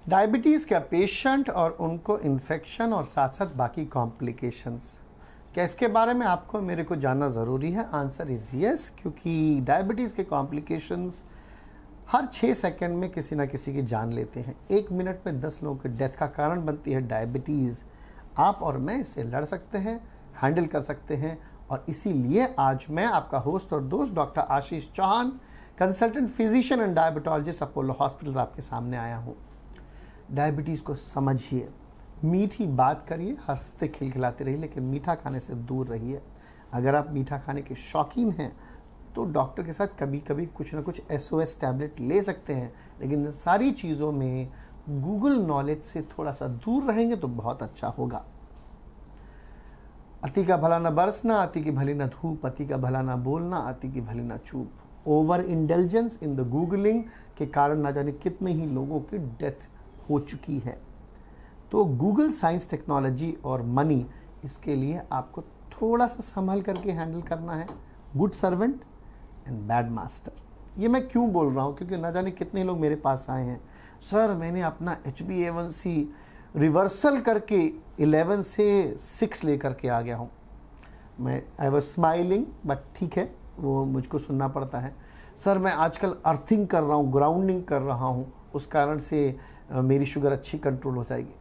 Diabetes का patient और उनको इन्फेक्शन और साथ साथ बाकी कॉम्प्लिकेशंस, क्या इसके बारे में आपको मेरे को जानना ज़रूरी है? आंसर इज़ यस, क्योंकि डायबिटीज़ के कॉम्प्लिकेशंस हर 6 सेकंड में किसी ना किसी की जान लेते हैं। 1 मिनट में 10 लोगों की डेथ का कारण बनती है डायबिटीज़। आप और मैं इससे लड़ सकते हैं, हैंडल कर सकते हैं, और इसीलिए आज मैं आपका होस्ट और दोस्त doctor Ashish Chauhan, consultant physician and diabetologist, Apollo hospital आपके सामने आया हूँ। डायबिटीज़ को समझिए, मीठी बात करिए, हंसते खिलखिलाते रहिए, लेकिन मीठा खाने से दूर रहिए। अगर आप मीठा खाने के शौकीन हैं तो डॉक्टर के साथ कभी कभी कुछ ना कुछ SOS टैबलेट ले सकते हैं, लेकिन इन सारी चीज़ों में गूगल नॉलेज से थोड़ा सा दूर रहेंगे तो बहुत अच्छा होगा। अति का भला न बरसना, अति की भली न धूप, अति का भला न बोलना, अति की भली न चूप। Over intelligence in the googling के कारण ना जाने कितने ही लोगों की डेथ हो चुकी है। तो गूगल साइंस, टेक्नोलॉजी और मनी, इसके लिए आपको थोड़ा सा संभल करके हैंडल करना है। Good servant and bad master. ये मैं क्यों बोल रहा हूँ? क्योंकि ना जाने कितने लोग मेरे पास आए हैं, सर मैंने अपना HbA1c रिवर्सल करके 11 से 6 लेकर के आ गया हूँ। आई वॉज स्माइलिंग, बट ठीक है, वो मुझको सुनना पड़ता है। सर मैं आजकल अर्थिंग कर रहा हूँ, ग्राउंडिंग कर रहा हूँ, उस कारण से मेरी शुगर अच्छी कंट्रोल हो जाएगी।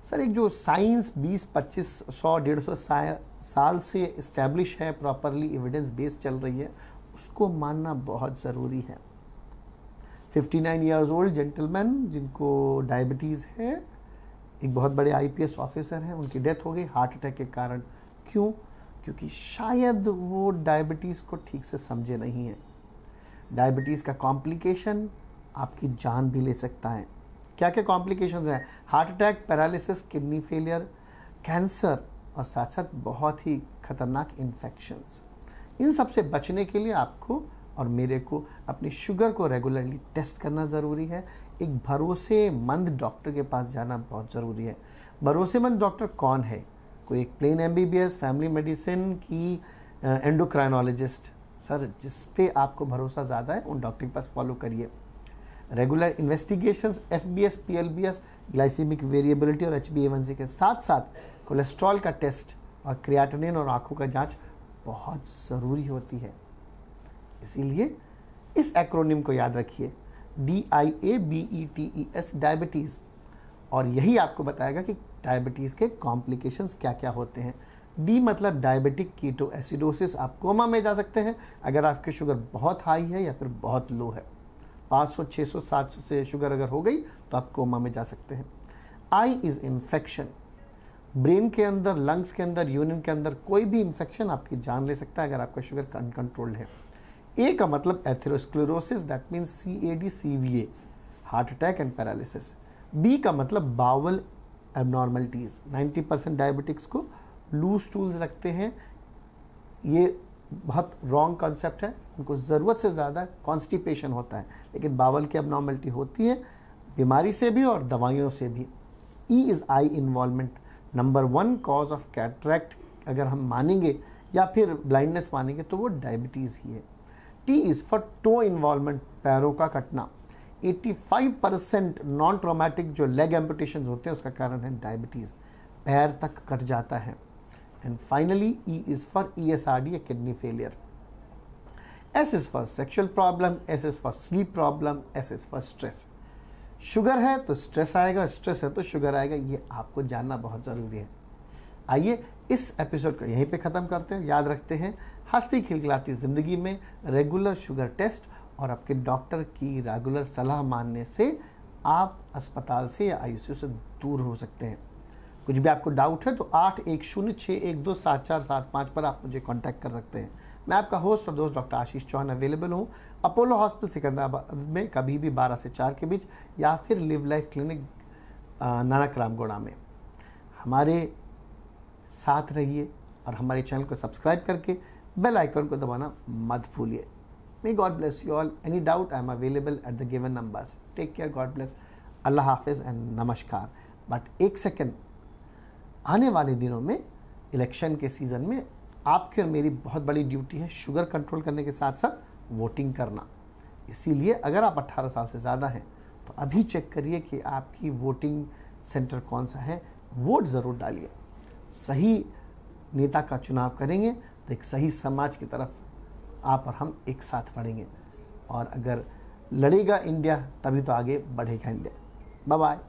सर एक जो साइंस 20, 25, 100, 150 साल से इस्टेब्लिश है, प्रॉपरली एविडेंस बेस्ड चल रही है, उसको मानना बहुत ज़रूरी है। 59 ईयर्स ओल्ड जेंटलमैन जिनको डायबिटीज़ है, एक बहुत बड़े IPS ऑफिसर हैं, उनकी डेथ हो गई हार्ट अटैक के कारण। क्यों? क्योंकि शायद वो डायबिटीज़ को ठीक से समझे नहीं है। डायबिटीज़ का कॉम्प्लिकेशन आपकी जान भी ले सकता है। क्या क्या कॉम्प्लिकेशंस हैं? Heart attack, paralysis, kidney failure, cancer और साथ साथ बहुत ही खतरनाक इन्फेक्शंस। इन सब से बचने के लिए आपको और मेरे को अपनी शुगर को रेगुलरली टेस्ट करना ज़रूरी है। एक भरोसेमंद डॉक्टर के पास जाना बहुत ज़रूरी है। भरोसेमंद डॉक्टर कौन है? कोई एक प्लेन MBBS, फैमिली मेडिसिन की एंडोक्राइनोलॉजिस्ट। सर जिस पे आपको भरोसा ज़्यादा है उन डॉक्टर के पास फॉलो करिए। Regular investigations, FBS, PLBS, glycaemic variability और HbA1c के साथ साथ कोलेस्ट्रॉल का टेस्ट और क्रिएटिनिन और आँखों का जांच बहुत ज़रूरी होती है। इसीलिए इस एक्रोनिम को याद रखिए, DIABETES, डायबिटीज़, और यही आपको बताएगा कि डायबिटीज़ के कॉम्प्लिकेशंस क्या क्या होते हैं। D मतलब डायबिटिक कीटो एसिडोसिस, आप कोमा में जा सकते हैं अगर आपकी शुगर बहुत हाई है या फिर बहुत लो है। 500, 600, 700 से शुगर अगर हो गई तो आप कोमा में जा सकते हैं। I इज़ इन्फेक्शन, ब्रेन के अंदर, लंग्स के अंदर, यूरिन के अंदर कोई भी इन्फेक्शन आपकी जान ले सकता है अगर आपका शुगर अनकंट्रोल्ड है। A का मतलब atherosclerosis, that means CAD, CVA, heart attack and paralysis. B का मतलब बावल एबनॉर्मलिटीज़। 90% डायबिटिक्स को लूज स्टूल्स रखते हैं। ये बहुत रॉन्ग कॉन्सेप्ट है, उनको ज़रूरत से ज़्यादा कॉन्स्टिपेशन होता है, लेकिन बावल की एबनॉर्मलिटी होती है बीमारी से भी और दवाइयों से भी। E is I involvement, number 1 cause of cataract अगर हम मानेंगे या फिर ब्लाइंडनेस मानेंगे तो वो डायबिटीज़ ही है। T is for toe involvement, पैरों का कटना। 85% नॉन ट्रॉमेटिक जो लेग एम्पुटेशन होते हैं उसका कारण है डायबिटीज़, पैर तक कट जाता है। And finally E is for ESRD, kidney failure. S is for sexual problem, S is for sleep problem, S is for stress. Sugar है तो स्ट्रेस आएगा, स्ट्रेस है तो शुगर आएगा, ये आपको जानना बहुत ज़रूरी है। आइए इस एपिसोड को यहीं पे ख़त्म करते हैं। याद रखते हैं, हंसती खिलखिलाती ज़िंदगी में रेगुलर शुगर टेस्ट और आपके डॉक्टर की रेगुलर सलाह मानने से आप अस्पताल से या ICU से दूर हो सकते हैं। कुछ भी आपको डाउट है तो 8106127475 पर आप मुझे कांटेक्ट कर सकते हैं। मैं आपका होस्ट और दोस्त डॉक्टर आशीष चौहान अवेलेबल हूँ अपोलो हॉस्पिटल सिकंदराबाद में, कभी भी 12 से 4 के बीच, या फिर लिव लाइफ क्लिनिक नानक रामगोड़ा में। हमारे साथ रहिए और हमारे चैनल को सब्सक्राइब करके बेल आइकन को दबाना मत भूलिए। May God bless you all. Any doubt, I am available at the given numbers. Take care, God bless, Allah हाफिज़ एंड नमस्कार। बट एक सेकेंड, आने वाले दिनों में इलेक्शन के सीज़न में आपकी और मेरी बहुत बड़ी ड्यूटी है शुगर कंट्रोल करने के साथ साथ वोटिंग करना। इसीलिए अगर आप 18 साल से ज़्यादा हैं तो अभी चेक करिए कि आपकी वोटिंग सेंटर कौन सा है, वोट ज़रूर डालिए। सही नेता का चुनाव करेंगे तो एक सही समाज की तरफ आप और हम एक साथ बढ़ेंगे, और अगर लड़ेगा इंडिया तभी तो आगे बढ़ेगा इंडिया। Bye bye.